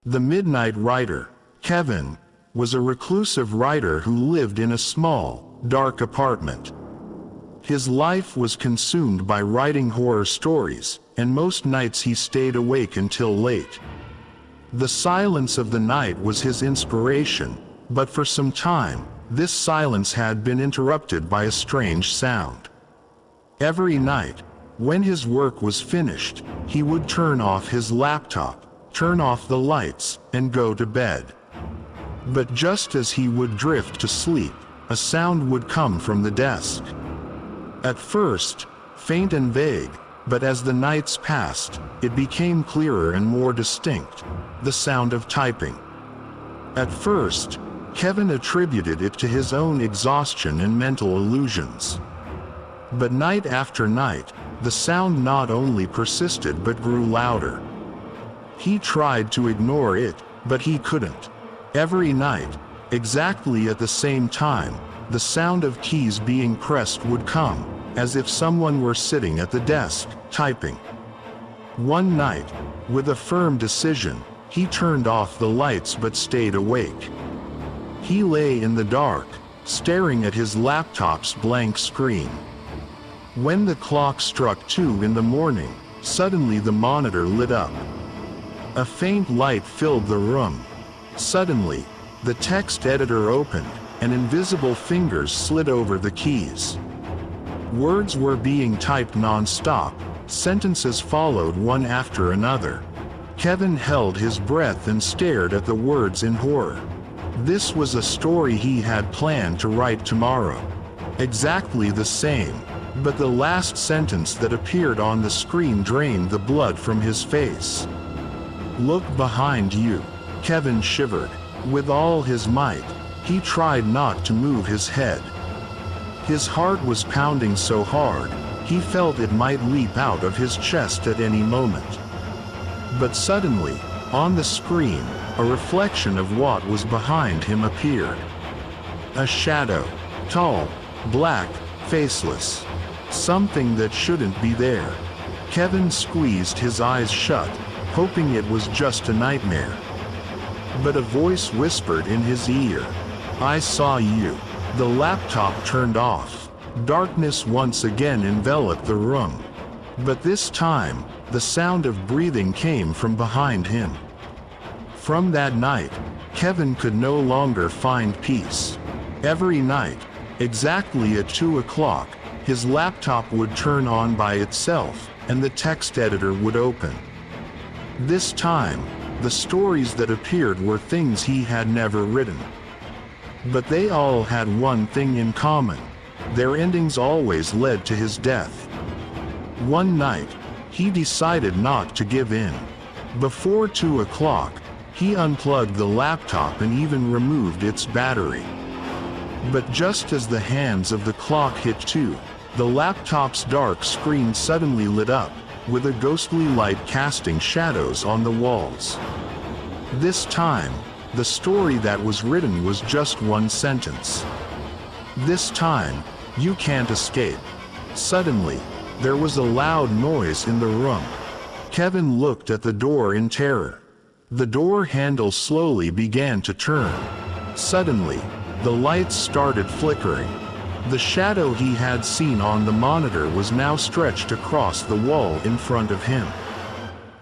The Midnight Writer, Kevin, was a reclusive writer who lived in a small, dark apartment. His life was consumed by writing horror stories, and most nights he stayed awake until late. The silence of the night was his inspiration, but for some time, this silence had been interrupted by a strange sound. Every night, when his work was finished, he would turn off his laptop, turn off the lights, and go to bed. But just as he would drift to sleep, a sound would come from the desk. At first, faint and vague, but as the nights passed, it became clearer and more distinct, the sound of typing. At first, Kevin attributed it to his own exhaustion and mental illusions. But night after night, the sound not only persisted but grew louder. He tried to ignore it, but he couldn't. Every night, exactly at the same time, the sound of keys being pressed would come, as if someone were sitting at the desk, typing. One night, with a firm decision, he turned off the lights but stayed awake. He lay in the dark, staring at his laptop's blank screen. When the clock struck 2 in the morning, suddenly the monitor lit up. A faint light filled the room. Suddenly, the text editor opened, and invisible fingers slid over the keys. Words were being typed non-stop, sentences followed one after another. Kevin held his breath and stared at the words in horror. This was a story he had planned to write tomorrow. Exactly the same, but the last sentence that appeared on the screen drained the blood from his face. "Look behind you." Kevin shivered. With all his might, he tried not to move his head. His heart was pounding so hard, he felt it might leap out of his chest at any moment. But suddenly, on the screen, a reflection of what was behind him appeared. A shadow, tall, black, faceless. Something that shouldn't be there. Kevin squeezed his eyes shut, hoping it was just a nightmare. But a voice whispered in his ear, "I saw you." The laptop turned off. Darkness once again enveloped the room. But this time, the sound of breathing came from behind him. From that night, Kevin could no longer find peace. Every night, exactly at 2 o'clock, his laptop would turn on by itself, and the text editor would open. This time, the stories that appeared were things he had never written. But they all had one thing in common. Their endings always led to his death. One night, he decided not to give in. Before 2 o'clock, he unplugged the laptop and even removed its battery. But just as the hands of the clock hit 2, the laptop's dark screen suddenly lit up, with a ghostly light casting shadows on the walls. This time, the story that was written was just one sentence. This time, you can't escape. Suddenly, there was a loud noise in the room. Kevin looked at the door in terror. The door handle slowly began to turn. Suddenly, the lights started flickering. The shadow he had seen on the monitor was now stretched across the wall in front of him.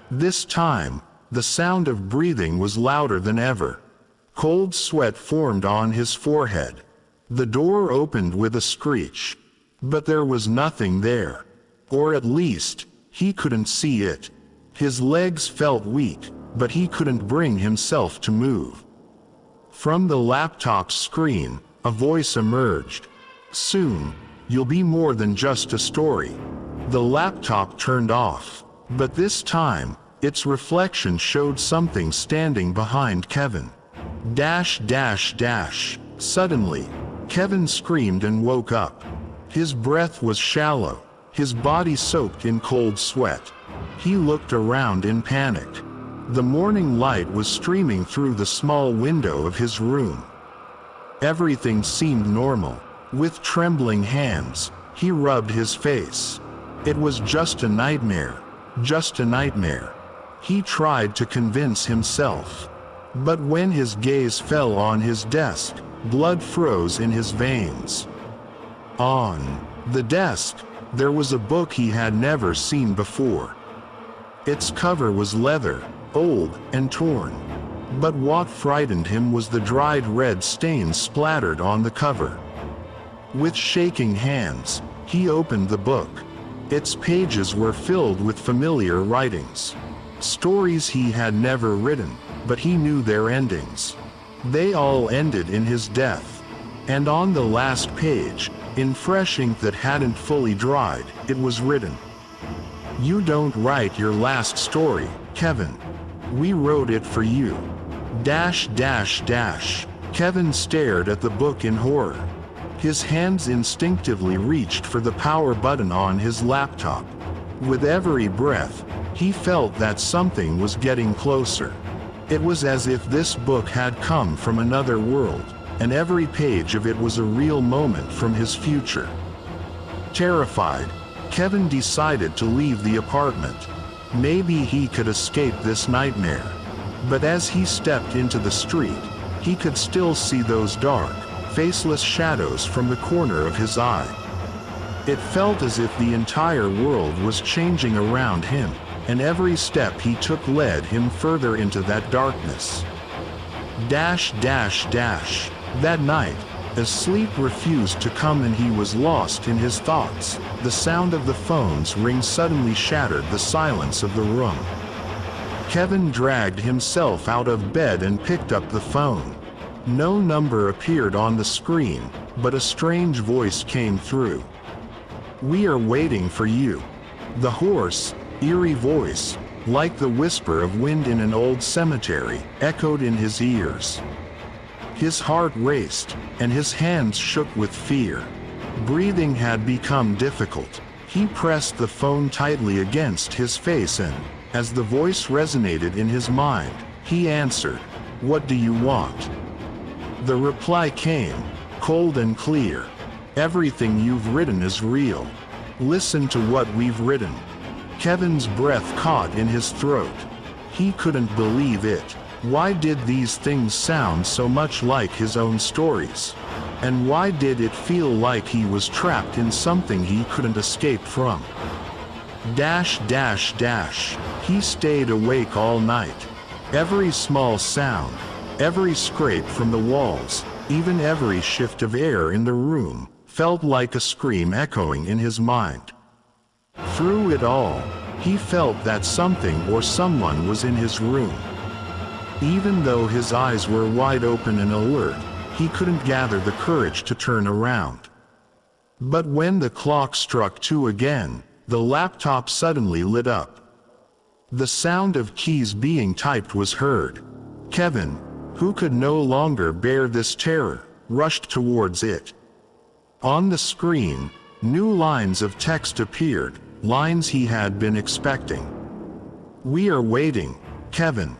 This time, the sound of breathing was louder than ever. Cold sweat formed on his forehead. The door opened with a screech. But there was nothing there. Or at least, he couldn't see it. His legs felt weak, but he couldn't bring himself to move. From the laptop screen, a voice emerged. "Soon, you'll be more than just a story." The laptop turned off. But this time, its reflection showed something standing behind Kevin. Suddenly, Kevin screamed and woke up. His breath was shallow, his body soaked in cold sweat. He looked around in panic. The morning light was streaming through the small window of his room. Everything seemed normal. With trembling hands, he rubbed his face. It was just a nightmare. Just a nightmare. He tried to convince himself. But when his gaze fell on his desk, blood froze in his veins. On the desk, there was a book he had never seen before. Its cover was leather, old and torn. But what frightened him was the dried red stains splattered on the cover. With shaking hands, he opened the book. Its pages were filled with familiar writings. Stories he had never written, but he knew their endings. They all ended in his death. And on the last page, in fresh ink that hadn't fully dried, it was written, "You don't write your last story, Kevin. We wrote it for you." Kevin stared at the book in horror. His hands instinctively reached for the power button on his laptop. With every breath, he felt that something was getting closer. It was as if this book had come from another world, and every page of it was a real moment from his future. Terrified, Kevin decided to leave the apartment. Maybe he could escape this nightmare. But as he stepped into the street, he could still see those dark, faceless shadows from the corner of his eye. It felt as if the entire world was changing around him, and every step he took led him further into that darkness. That night, as sleep refused to come and he was lost in his thoughts, the sound of the phone's ring suddenly shattered the silence of the room. Kevin dragged himself out of bed and picked up the phone. No number appeared on the screen, but a strange voice came through. "We are waiting for you." The hoarse, eerie voice, like the whisper of wind in an old cemetery, echoed in his ears. His heart raced, and his hands shook with fear. Breathing had become difficult. He pressed the phone tightly against his face and, as the voice resonated in his mind, he answered, "What do you want?" The reply came, cold and clear. "Everything you've written is real. Listen to what we've written." Kevin's breath caught in his throat. He couldn't believe it. Why did these things sound so much like his own stories? And why did it feel like he was trapped in something he couldn't escape from? He stayed awake all night. Every small sound, every scrape from the walls, even every shift of air in the room, felt like a scream echoing in his mind. Through it all, he felt that something or someone was in his room. Even though his eyes were wide open and alert, he couldn't gather the courage to turn around. But when the clock struck 2 again, the laptop suddenly lit up. The sound of keys being typed was heard. Kevin, who could no longer bear this terror, rushed towards it. On the screen, new lines of text appeared, lines he had been expecting. "We are waiting, Kevin.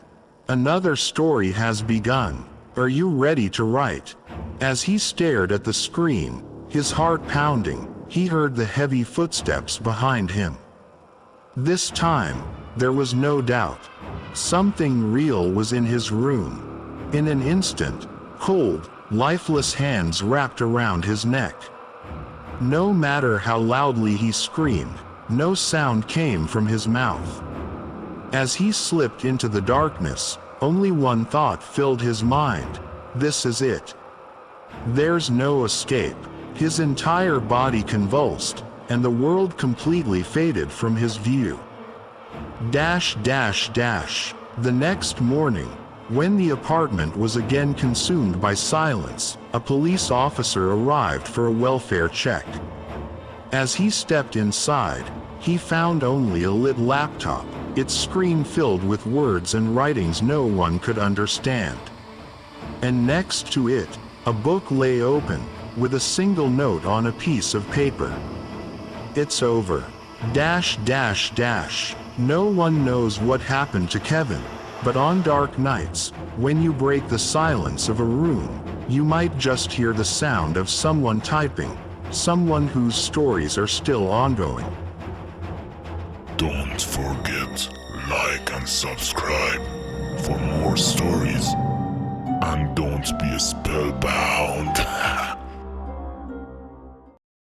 Another story has begun. Are you ready to write?" As he stared at the screen, his heart pounding, he heard the heavy footsteps behind him. This time, there was no doubt. Something real was in his room. In an instant, cold, lifeless hands wrapped around his neck. No matter how loudly he screamed, no sound came from his mouth. As he slipped into the darkness, only one thought filled his mind: this is it. There's no escape. His entire body convulsed, and the world completely faded from his view. The next morning, when the apartment was again consumed by silence, a police officer arrived for a welfare check. As he stepped inside, he found only a lit laptop, its screen filled with words and writings no one could understand. And next to it, a book lay open, with a single note on a piece of paper. "It's over. No one knows what happened to Kevin, but on dark nights, when you break the silence of a room, you might just hear the sound of someone typing, someone whose stories are still ongoing." Don't forget, like and subscribe for more stories. Shadow Bow.